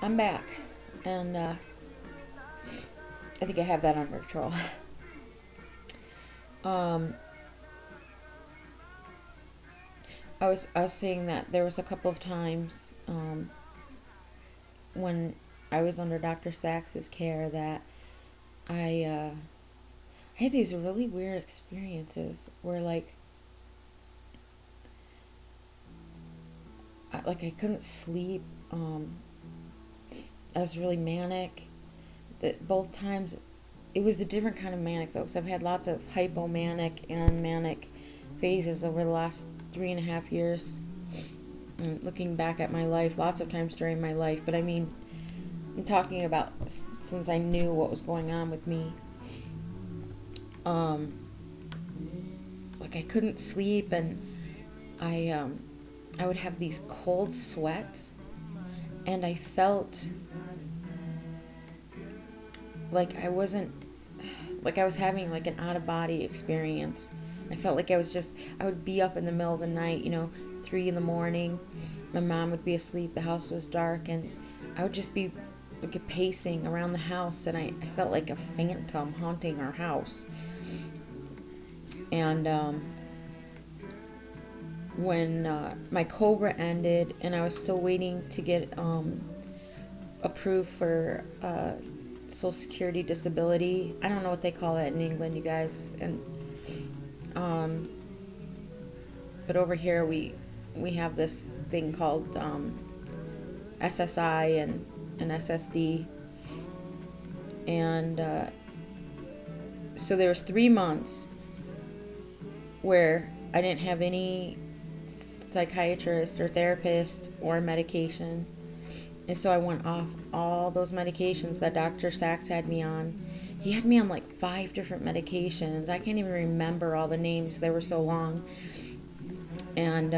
I'm back, and I think I have that under control. um, I was saying that there was a couple of times when I was under Dr. Sax's care that I had these really weird experiences where I couldn't sleep. I was really manic. That both times, it was a different kind of manic though, because I've had lots of hypomanic and manic phases over the last 3.5 years. And looking back at my life, lots of times during my life, but I mean, I'm talking about since I knew what was going on with me. I couldn't sleep, and I would have these cold sweats, and I felt like I wasn't, like I was having like an out of body experience. I felt like I would be up in the middle of the night, 3 in the morning. My mom would be asleep, the house was dark, and I would just be like pacing around the house, and I felt like a phantom haunting our house. And when my COBRA ended and I was still waiting to get approved for Social Security disability, I don't know what they call that in England, you guys, and but over here we have this thing called SSI and SSD, and so there was 3 months where I didn't have any psychiatrist or therapist or medication, and so I went off all those medications that Dr. Sachs had me on. He had me on like 5 different medications. I can't even remember all the names, they were so long. And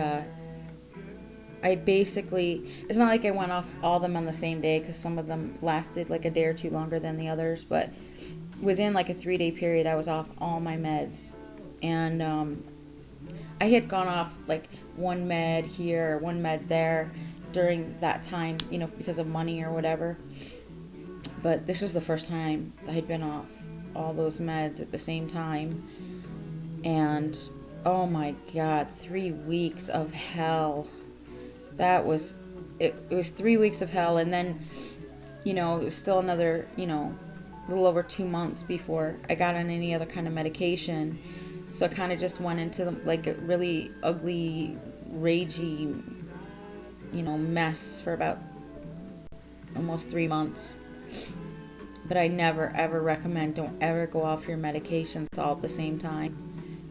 I basically, it's not like I went off all of them on the same day, because some of them lasted like a day or two longer than the others, but within like a 3-day period I was off all my meds. And I had gone off like one med here, one med there during that time, because of money or whatever. But this was the first time I had been off all those meds at the same time. And oh my God, 3 weeks of hell. That was, it was 3 weeks of hell. And then, it was still another, a little over 2 months before I got on any other kind of medication. So I kind of just went into like a really ugly, ragey, mess for about almost 3 months. But I never ever recommend, don't ever go off your medications all at the same time.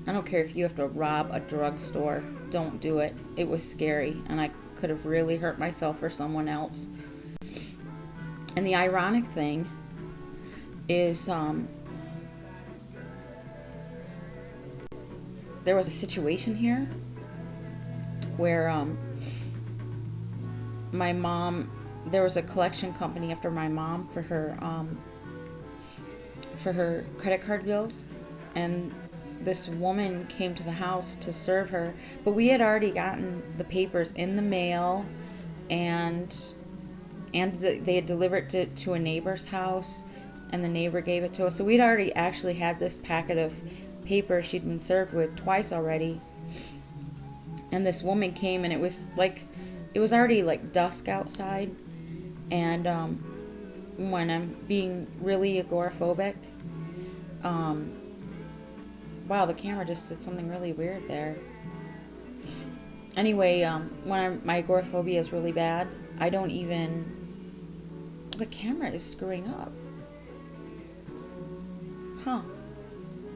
I don't care if you have to rob a drugstore, don't do it. It was scary, and I could have really hurt myself or someone else. And the ironic thing is, there was a situation here where my mom, there was a collection company after my mom for her credit card bills, and this woman came to the house to serve her, but we had already gotten the papers in the mail, and they had delivered it to a neighbor's house, and the neighbor gave it to us. So we'd already actually had this packet of paper she'd been served with twice already. And this woman came, and it was already like dusk outside, and when I'm being really agoraphobic, wow, the camera just did something really weird there. Anyway, when my agoraphobia is really bad, I don't even, the camera is screwing up. Huh.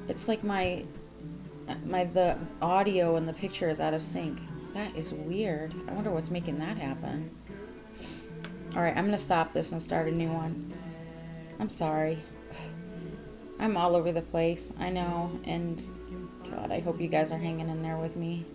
It's like the audio and the picture is out of sync. That is weird. I wonder what's making that happen. Alright, I'm going to stop this and start a new one. I'm sorry. I'm all over the place, I know, and God, I hope you guys are hanging in there with me.